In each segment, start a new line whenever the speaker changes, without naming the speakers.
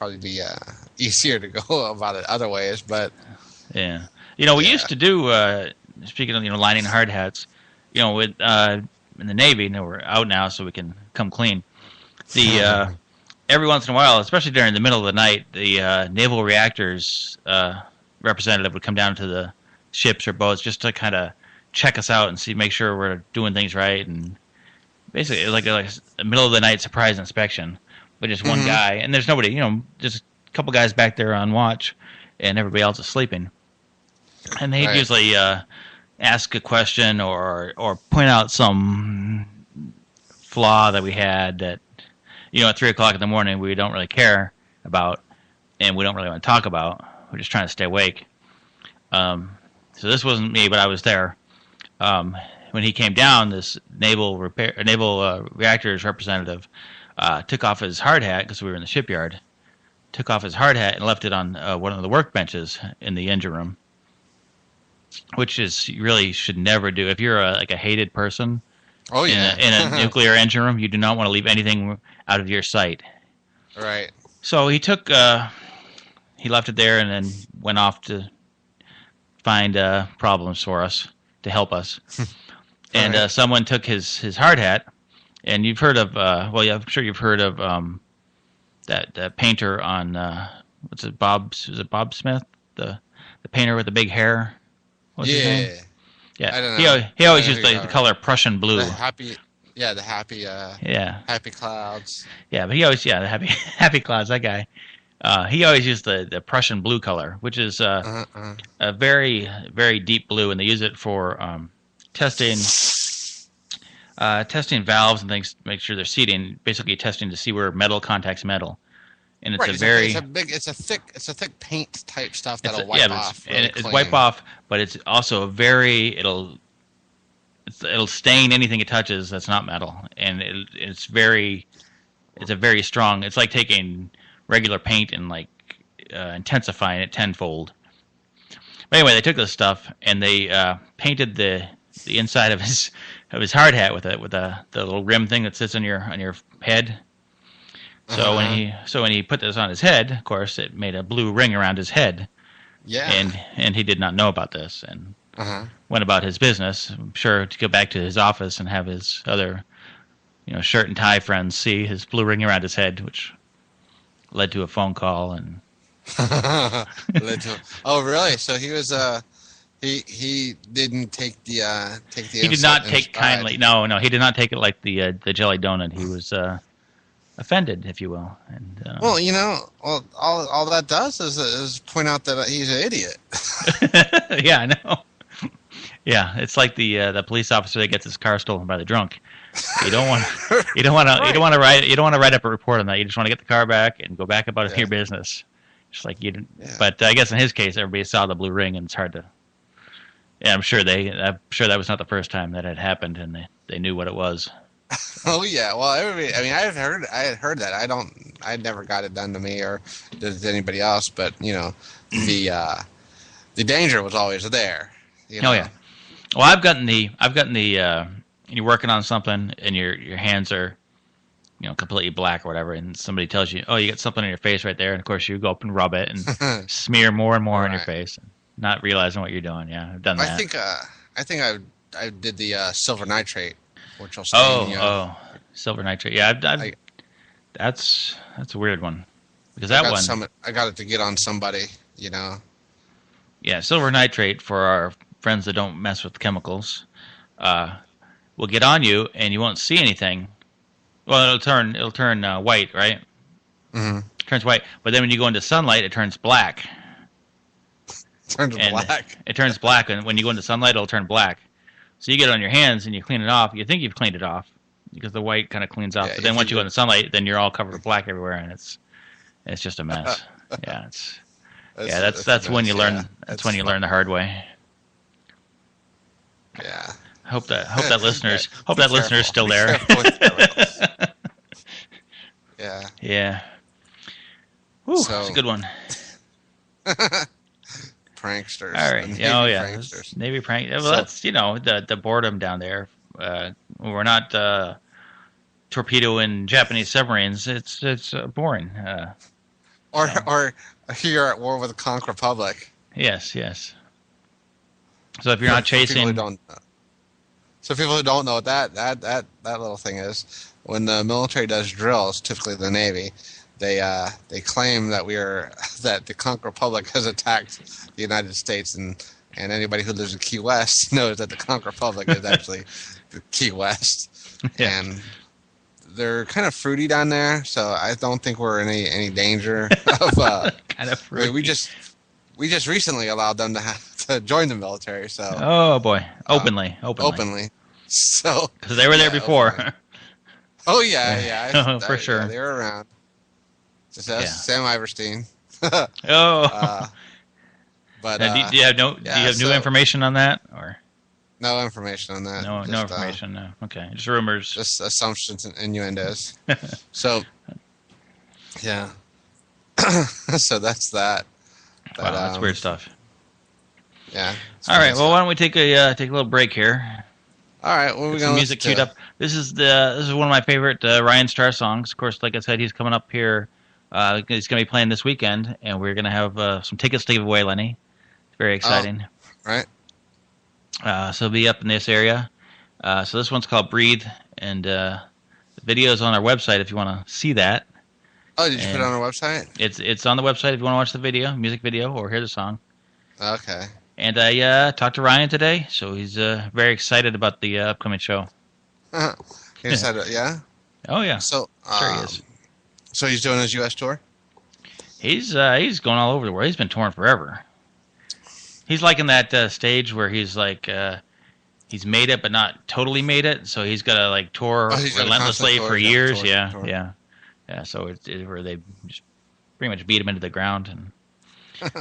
probably be easier to go about it other ways. But
yeah, we used to do. Speaking of lining hard hats, with in the Navy, we're out now, so we can come clean. The every once in a while, especially during the middle of the night, the naval reactors representative would come down to the ships or boats just to kind of check us out and make sure we're doing things right, and basically like a middle of the night surprise inspection with just one guy, and there's nobody, just a couple guys back there on watch, and everybody else is sleeping, and they'd usually ask a question or point out some flaw that we had that at 3 o'clock in the morning we don't really care about, and we don't really want to talk about. We're just trying to stay awake. So this wasn't me, but I was there. When he came down, this naval reactors representative took off his hard hat, because we were in the shipyard, took off his hard hat and left it on one of the workbenches in the engine room, which is you really should never do. If you're a hated person in a nuclear engine room, you do not want to leave anything out of your sight.
Right.
So he he left it there and then went off to find problems for us to help us. And someone took his hard hat, and you've heard of I'm sure you've heard of that painter on what's it, Bob Smith, the painter with the big hair. What's his name? Yeah, I don't know. He always used the color Prussian blue.
The happy clouds.
Yeah, but he always the happy clouds. That guy. He always used the Prussian blue color, which is a very, very deep blue, and they use it for testing valves and things to make sure they're seating. Basically, testing to see where metal contacts metal, and it's
it's a thick paint type stuff that'll wipe off.
Really, and it's wipe off, but it's also it'll stain anything it touches that's not metal, and it's a very strong. It's like taking regular paint and intensifying it tenfold. But anyway, they took this stuff and they painted the inside of his hard hat with the little rim thing that sits on your head. So when he put this on his head, of course, it made a blue ring around his head.
Yeah.
And he did not know about this and went about his business. I'm sure to go back to his office and have his other, shirt and tie friends see his blue ring around his head, which led to a phone call and.
Oh, really? So he was he didn't take the
He did not take kindly. No, he did not take it like the jelly donut. He was offended, if you will. And
well, all that does is point out that he's an idiot.
Yeah, I know. Yeah, it's like the police officer that gets his car stolen by the drunk. You don't want to write up a report on that. You just want to get the car back and go back about your business. Just like you didn't. Yeah. But I guess in his case, everybody saw the blue ring, and it's hard to. Yeah, I'm sure that was not the first time that had happened, and they knew what it was.
Oh yeah, well, everybody. I mean, I had heard that. I never got it done to me or did it to anybody else. But the danger was always there.
Oh yeah. Well, I've gotten the. You're working on something, and your hands are, completely black or whatever, and somebody tells you, "Oh, you got something on your face right there," and of course you go up and rub it and smear more and more on your face, not realizing what you're doing. Yeah, I've done that.
I think I did the silver nitrate, which will stain.
Silver nitrate. Yeah, that's a weird one because I
got it to get on somebody.
Yeah, silver nitrate, for our friends that don't mess with chemicals, will get on you and you won't see anything. Well, it'll turn white, right? Mm-hmm. It turns white, but then when you go into sunlight, it turns black. It turns black, and when you go into sunlight, it'll turn black. So you get it on your hands and you clean it off. You think you've cleaned it off because the white kind of cleans off. But then once you go in the sunlight, then you're all covered with black everywhere, and it's just a mess. Yeah, that's when you learn. That's when you learn the hard way.
Yeah.
Hope that listener's still there.
Yeah.
Yeah. Whew, that's a good one.
Pranksters.
All right.
Pranksters.
Navy prank. Well, that's the boredom down there. We're not torpedoing Japanese submarines. It's boring.
Or you're at war with the Conch Republic.
Yes. So if you're not chasing...
So people who don't know what that little thing is, when the military does drills, typically the Navy, they claim that that the Conch Republic has attacked the United States, and anybody who lives in Key West knows that the Conch Republic is actually the Key West.
Yeah.
And they're kind of fruity down there, so I don't think we're in any danger of.
Kind of fruity.
We just recently allowed them to join the military. So.
Oh boy, openly.
So.
Because they were there before.
Openly. Oh yeah.
For sure.
Yeah, they were around. Just Sam Iverstein.
Oh.
But
do you have new information on that, or?
No information on that.
No information. No. Okay, just rumors.
Just assumptions and innuendos. So, yeah. So that's that.
Wow, that's weird stuff.
Yeah.
All right. Well, why don't we take a little break here?
All right. What are we
some music queued up. This is one of my favorite Ryan Starr songs. Of course, like I said, he's coming up here. He's going to be playing this weekend, and we're going to have some tickets to give away, Lenny. It's very exciting.
Right.
So he'll be up in this area. So this one's called Breathe, and the video is on our website if you want to see that.
Oh, did you put it on our website?
It's on the website if you want to watch the video, music video, or hear the song.
Okay.
And I talked to Ryan today, so he's very excited about the upcoming show.
He said, yeah?
Oh, yeah.
So,
sure he is.
So he's doing his U.S. tour?
He's going all over the world. He's been touring forever. He's like in that stage where he's like he's made it but not totally made it, so he's got to like tour relentlessly for years. Yeah. So it's where they just pretty much beat him into the ground. And all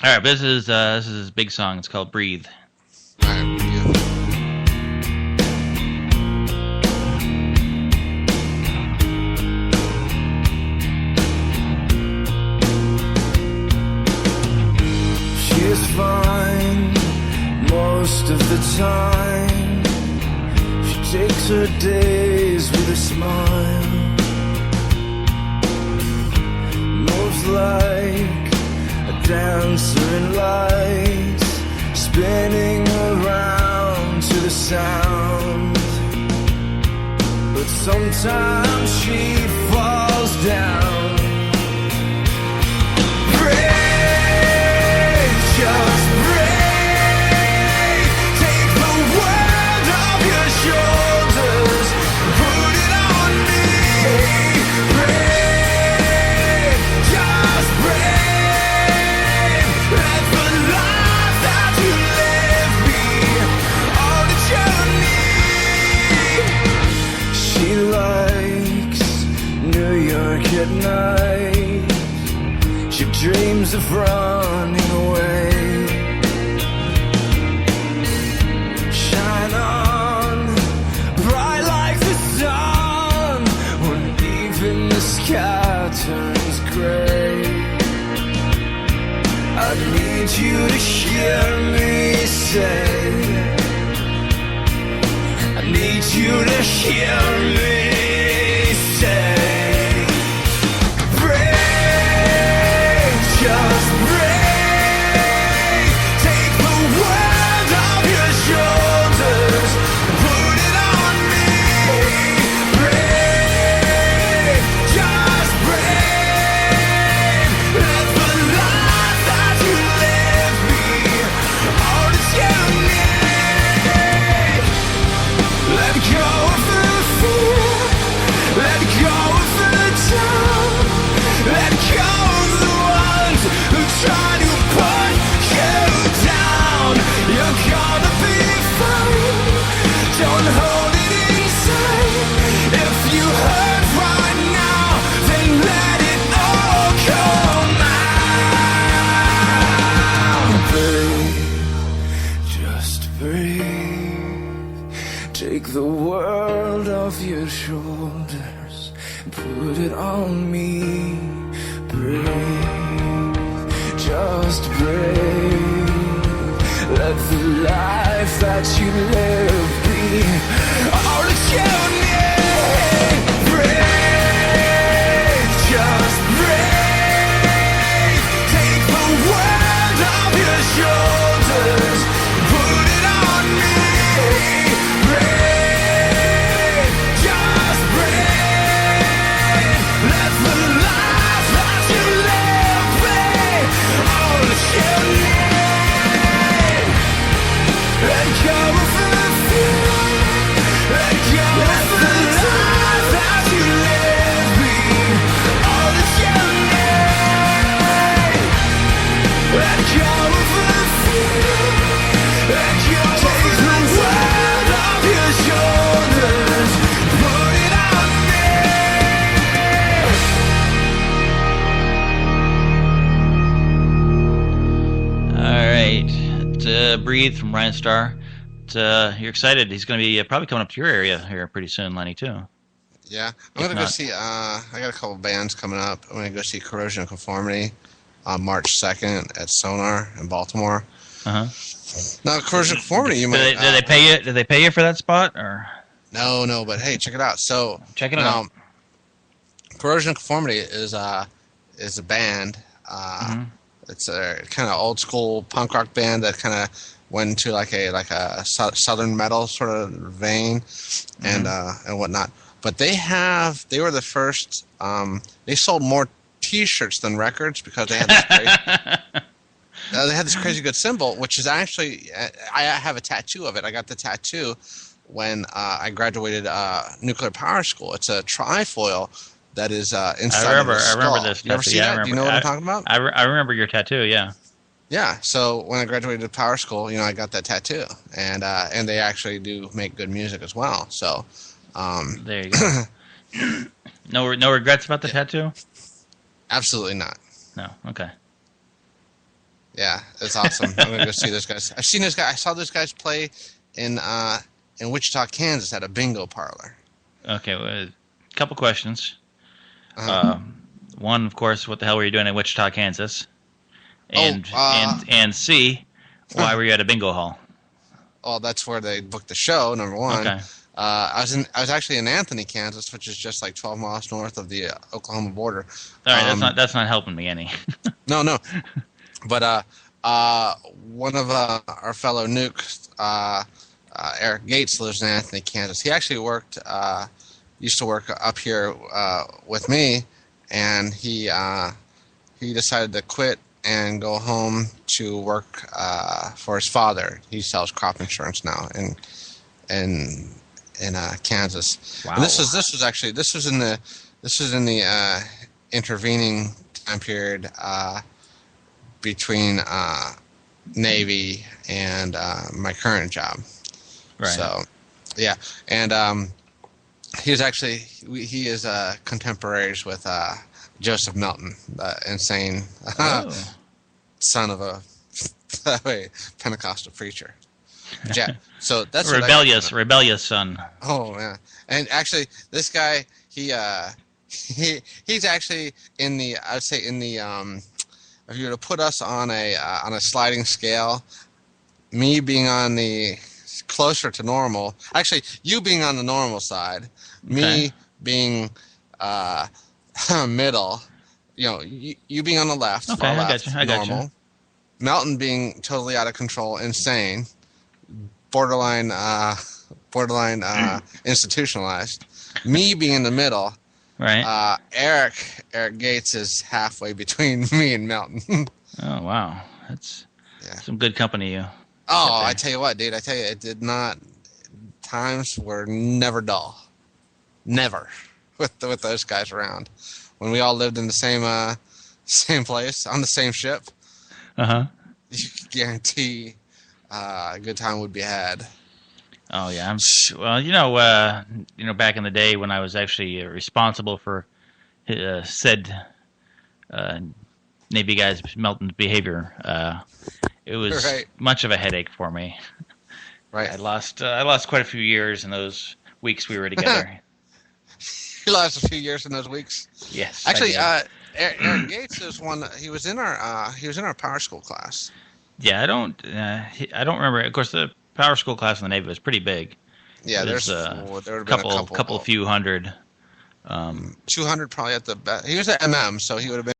right, but this is his big song. It's called "Breathe."
All right, beautiful.
She's fine most of the time. She takes her days with a smile. Moves like a dancer in lights, spinning around to the sound. But sometimes she falls down. Just breathe. Take the world off your shoulders, put it on me. Breathe, just breathe. Let the life that you live be all that you need. She likes New York at night. She dreams of running away. Shine on, bright like the sun, when even the sky turns gray. I need you to hear me say, I need you to hear me say, just breathe. Take the world off your shoulders, put it on me. Breathe, just breathe. Let the life that you live be all that you need. Let go of the fear, let go of the doubt, let go of the who try to put you down. You're gonna be fine. Don't hold it inside. If you hurt right now, then let it all come out. Breathe, just breathe. Take the world off your shoulders, put it on me. Breathe, just breathe. Let the life that you live be all that you need. Breathe, just breathe.
Breathe from Ryan Starr. You're excited. He's going to be probably coming up to your area here pretty soon, Lenny, too.
Yeah. I'm going to go see, I got a couple bands coming up. I'm going to go see Corrosion of Conformity on March 2nd at Sonar in Baltimore.
Uh-huh.
Now, Corrosion of Conformity, you might...
Did they pay you? Did they pay you for that spot? Or
No, but hey, check it out. So,
check it out.
Corrosion of Conformity is a band. It's a kind of old school punk rock band that kind of went into like a southern metal sort of vein and whatnot. But they were the first. They sold more T-shirts than records because they had this crazy good symbol, which is actually I have a tattoo of it. I got the tattoo when I graduated nuclear power school. It's a trifoil that is inside of a skull.
I remember this.
You ever see that? Do you know what I'm talking about?
I remember your tattoo. Yeah.
Yeah. So when I graduated power school, I got that tattoo, and they actually do make good music as well. So
there you go. No regrets about the tattoo?
Absolutely not.
No. Okay.
Yeah, it's awesome. I'm gonna go see those guys. I've seen this guy. I saw those guys play in Wichita, Kansas, at a bingo parlor.
Okay. Well, a couple questions. One, of course, what the hell were you doing in Wichita, Kansas? And C, why were you at a bingo hall?
Oh, that's where they booked the show. Number one.
Okay.
I was actually in Anthony, Kansas, which is just like 12 miles north of the Oklahoma border.
All right, that's not helping me any.
No. But one of our fellow nukes, Eric Gates, lives in Anthony, Kansas. He actually used to work up here with me, and he decided to quit and go home to work for his father. He sells crop insurance now in Kansas.
Wow.
And this was in the intervening time period between Navy and my current job.
Right.
So, yeah, and he is contemporaries with Joseph Milton, the insane son of a Pentecostal preacher. Yeah, so that's
rebellious son.
Oh yeah, and actually, this guy he's actually in the if you were to put us on a sliding scale, me being on the closer to normal, actually you being on the normal side, me being middle, you being on the left,
okay,
far left,
I got
normal.
you.
Melton being totally out of control, insane, borderline institutionalized. Me being in the middle.
Right.
Eric Gates is halfway between me and Melton.
Oh wow, that's some good company.
Oh, I tell you what, dude. It did not. Times were never dull. Never with those guys around. When we all lived in the same place on the same ship. You could guarantee a good time would be had.
Oh yeah, well, back in the day when I was actually responsible for said Navy guys Melton's behavior, it was much of a headache for me.
Right.
I lost quite a few years in those weeks we were together.
You lost a few years in those weeks.
Yes.
Actually, Eric Gates is one. He was in our power school class.
Yeah, I don't remember. Of course, the power school class in the Navy was pretty big.
Yeah, there would have been a
couple few hundred.
200 probably at the best. He was at MM, so he would have been